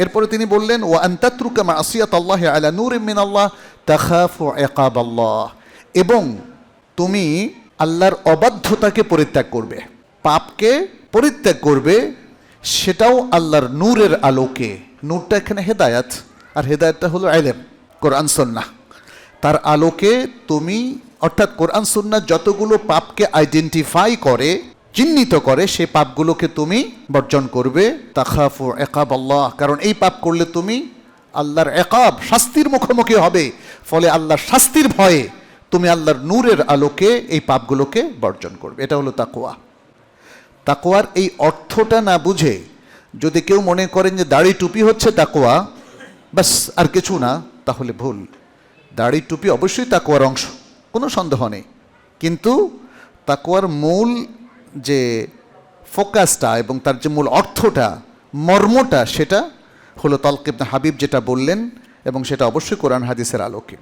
এরপরে তিনি বললেন, ওয়া আন তাতরুকা মাসিয়াতাল্লাহি আলা নূরিন মিনাল্লাহ তাখাফু ইকাবাল্লাহ, এবং তুমি আল্লাহর অবাধ্যতাকে পরিত্যাগ করবে, পাপকে পরিত্যাগ করবে, সেটাও আল্লাহর নূরের আলোকে। নূরটা এখানে হেদায়াত, আর হেদায়াতটা হলো ইলম, কোরআন সুন্নাহ। তার আলোকে তুমি, অর্থাৎ কোরআন সুন্নাহ যতগুলো পাপকে আইডেন্টিফাই করে, চিহ্নিত করে, সেই পাপগুলোকে তুমি বর্জন করবে। তাখাফু ইকাবাল্লাহ, কারণ এই পাপ করলে তুমি আল্লাহর ইকাব, শাস্তির মুখোমুখি হবে। ফলে আল্লাহর শাস্তির ভয়ে তুমি আল্লাহর নূরের আলোকে এই পাপগুলোকে বর্জন করবে। এটা হলো তাকওয়া। তাকওয়ার এই অর্থটা না বুঝে যদি কেউ মনে করেন যে দাড়ি টুপি হচ্ছে তাকওয়া, বাস আর কিছু না, তাহলে ভুল। দাড়ি টুপি অবশ্যই তাকওয়ার অংশ, কোনো সন্দেহ নেই, কিন্তু তাকওয়ার মূল যে ফোকাসটা এবং তার যে মূল অর্থটা, মর্মটা, সেটা হলো তালক ইবনে হাবিব যেটা বললেন, এবং সেটা অবশ্যই কোরআন হাদিসের আলোকে।